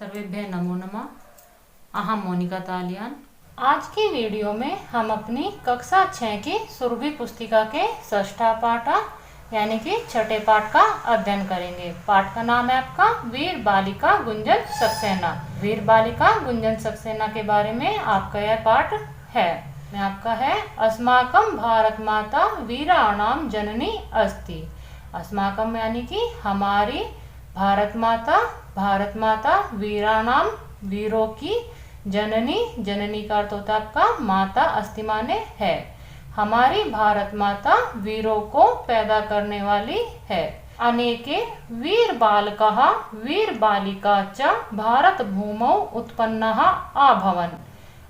सर्वेभ्यः नमो नमः। अहम मोनिका तालियान। आज की वीडियो में हम अपनी कक्षा 6 की सुरभि पुस्तिका के षष्ठा पाठ यानी कि छठे पाठ का अध्ययन करेंगे। पाठ का नाम है आपका वीर बालिका गुंजन सक्सेना। वीर बालिका गुंजन सक्सेना के बारे में आपका यह पाठ है। में आपका है अस्माकम भारत माता वीराणाम जननी अस्ति। अस्माकम यानी कि हमारी भारत माता वीराणाम वीरों की जननी, जननी का अर्थ होता है आपका माता, अस्ति माने है। हमारी भारत माता वीरों को पैदा करने वाली है। अनेके वीर बालकः वीर बालिका च भारत भूमौ उत्पन्नः अभवन्।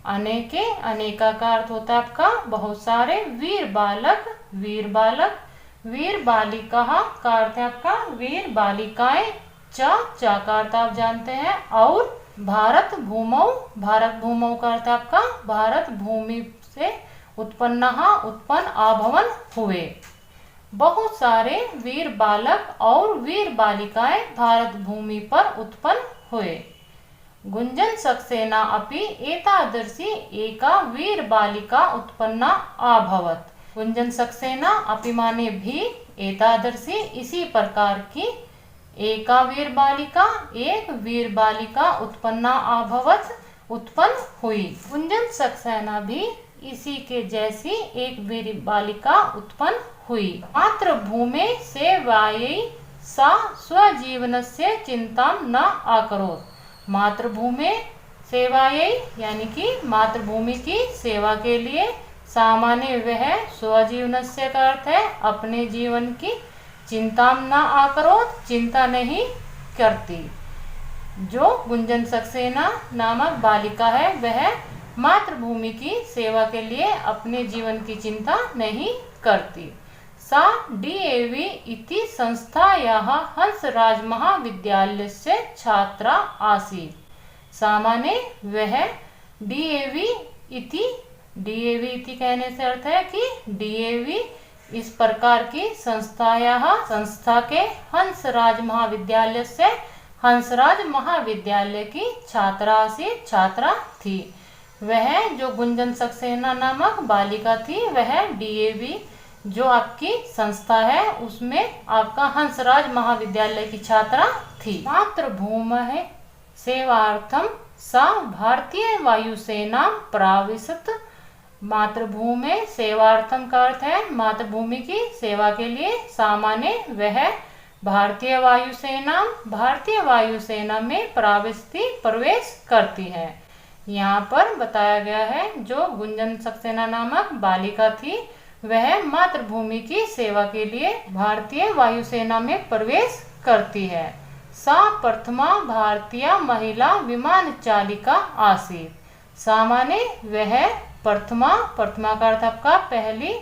अनेके, अनेका का अर्थ होता है आपका बहुत सारे, वीर बालक वीर बालिका का अर्थ है आपका वीर बालिकाएं, चा का अर्थ आप जानते हैं, और भारत भूमौ का अर्थ है आपका भारत भूमि से उत्पन्न अभवन हुए। बहुत सारे वीर बालक और वीर बालिकाएं भारत भूमि पर उत्पन्न हुए। गुंजन सक्सेना अपि एतादृशी एका वीर बालिका उत्पन्ना अभवत्। गुंजन सक्सेना अपि माने भी, एतादृशी इसी प्रकार की, एका वीर बालिका एक वीर बालिका उत्पन्ना अभवत् उत्पन्न हुई। गुंजन सक्सेना भी इसी के जैसी एक वीर बालिका उत्पन्न हुई। मातृभूमे सेवायै सा स्वजीवनस्य चिंतां न अकरोत्। मातृभूमि सेवायै यानी कि मातृभूमि की सेवा के लिए, सामान्य वह स्वजीवनस्य का अर्थ है अपने जीवन की, चिंता न अकरोत् चिंता नहीं करती। जो गुंजन सक्सेना नामक बालिका है वह मातृभूमि की सेवा के लिए अपने जीवन की चिंता नहीं करती। सा डीएवी इति संस्थायाः हंसराज महाविद्यालयस्य छात्रा आसीत्। सामान्य वह डीएवी इति कहने से अर्थ है कि डीएवी इस प्रकार की संस्था के हंसराज महाविद्यालय से, हंसराज महाविद्यालय की छात्रा थी। वह जो गुंजन सक्सेना नामक बालिका थी वह डीएवी जो आपकी संस्था है उसमें आपका हंसराज महाविद्यालय की छात्रा थी। मातृभूमि सेवार्थम सा भारतीय वायुसेना प्राविशत। मातृभूमि सेवार्थम का अर्थ है मातृभूमि की सेवा के लिए, सामान्य वह भारतीय वायुसेना में प्रवेश करती है। यहाँ पर बताया गया है जो गुंजन सक्सेना नामक बालिका थी वह मातृभूमि की सेवा के लिए भारतीय वायुसेना में प्रवेश करती है। सा प्रथमा भारतीय महिला विमान चालिका आसीत्। सामान्य वह प्रथमा का अर्थ आपका पहली,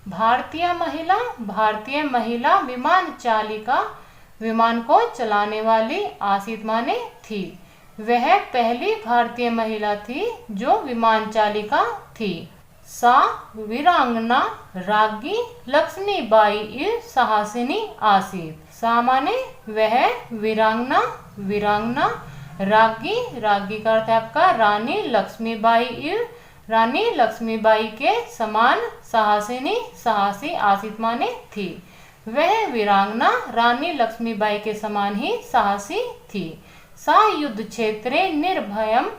भारतीय महिला विमान चालिका विमान को चलाने वाली, आसीत माने थी। वह पहली भारतीय महिला थी जो विमान चालिका थी। सा वीरांगना राज्ञी लक्ष्मीबाई साहसिनी आसीत्। सामान्य वह वीरांगना राज्ञी का अर्थ है आपका रानी लक्ष्मीबाई के समान साहसी आसित माने थी। वह वीरांगना रानी लक्ष्मीबाई के समान ही साहसी थी। सा युद्ध क्षेत्रे निर्भयम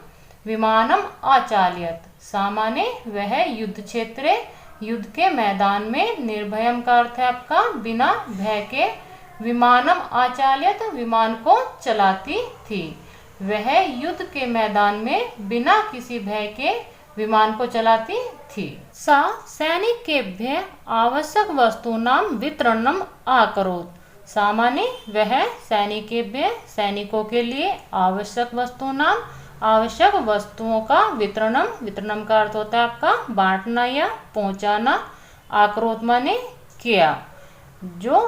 विमानम अचालयत। सामान्य वह युद्ध क्षेत्रे युद्ध के मैदान में, निर्भयम का अर्थ है आपका बिना भय के, विमानम अचालयत विमान को चलाती थी। वह युद्ध के मैदान में बिना किसी भय के विमान को चलाती थी। सा सैनिकेभ्यः आवश्यक वस्तूनां वितरणम अकरोत्। सामान्य वह सैनिकों के लिए आवश्यक वस्तुओं का वितरणम का अर्थ होता है आपका बांटना या पहुंचाना, अकरोत् माने किया। जो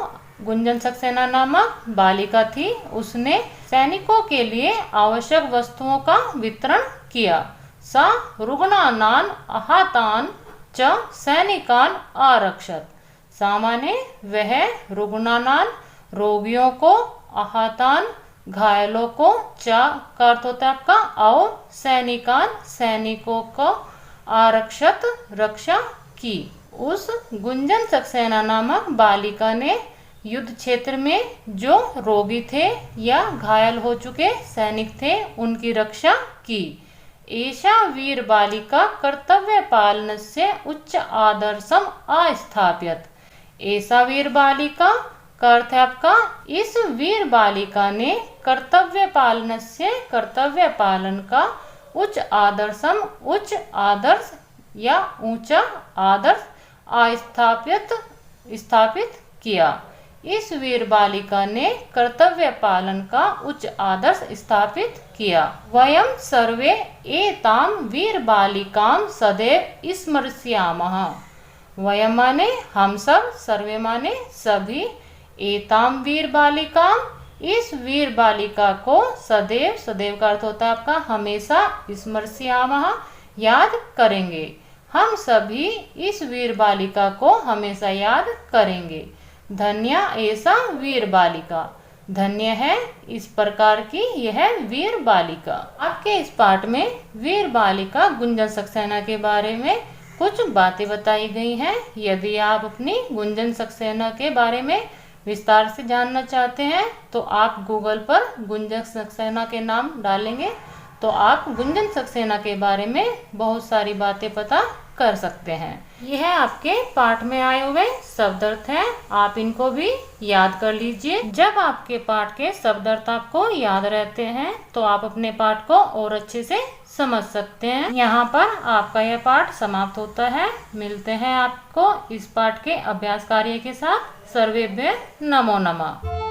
गुंजन सक्सेना नामक बालिका थी उसने सैनिकों के लिए आवश्यक वस्तुओं का वितरण किया। सा रुग्णानान् आहतान् च सैनिकान् आरक्षत। सामान्य वह रुग्णानान् रोगियों को, आहतान् घायलों को, चा का अर्थ होता है आपका और सैनिकान सैनिकों को आरक्षत रक्षा की। उस गुंजन सक्सेना नामक बालिका ने युद्ध क्षेत्र में जो रोगी थे या घायल हो चुके सैनिक थे उनकी रक्षा की। एषा वीर बालिका कर्तव्य पालन से उच्च आदर्शम अस्थाप्यत। ऐसा वीर बालिका का अर्थ है आपका इस वीर बालिका ने कर्तव्य पालन से कर्तव्य पालन का उच्च आदर्शम उच्च आदर्श या ऊंचा आदर्श स्थापित किया। इस वीर बालिका ने कर्तव्य पालन का उच्च आदर्श स्थापित किया। वयम सर्वे एताम वीर बालिकाम सदैव स्मृस्यामः। वयम माने हम सब, सर्वे माने सभी, एताम वीर बालिकाम इस वीर बालिका को सदैव, सदैव का अर्थ होता है आपका हमेशा, स्मृस्यामः याद करेंगे। हम सभी इस वीर बालिका को हमेशा याद करेंगे। धन्य ऐसा वीर बालिका, धन्य है इस प्रकार की यह वीर बालिका। आपके इस पाठ में वीर बालिका गुंजन सक्सेना के बारे में कुछ बातें बताई गई हैं। यदि आप अपनी गुंजन सक्सेना के बारे में विस्तार से जानना चाहते हैं तो आप गूगल पर गुंजन सक्सेना के नाम डालेंगे तो आप गुंजन सक्सेना के बारे में बहुत सारी बातें पता कर सकते हैं। यह आपके पाठ में आए हुए शब्द अर्थ हैं, आप इनको भी याद कर लीजिए। जब आपके पाठ के शब्द अर्थ आपको याद रहते हैं तो आप अपने पाठ को और अच्छे से समझ सकते हैं। यहाँ पर आपका यह पाठ समाप्त होता है। मिलते हैं आपको इस पाठ के अभ्यास कार्य के साथ। सर्वेभ्य नमो नमः।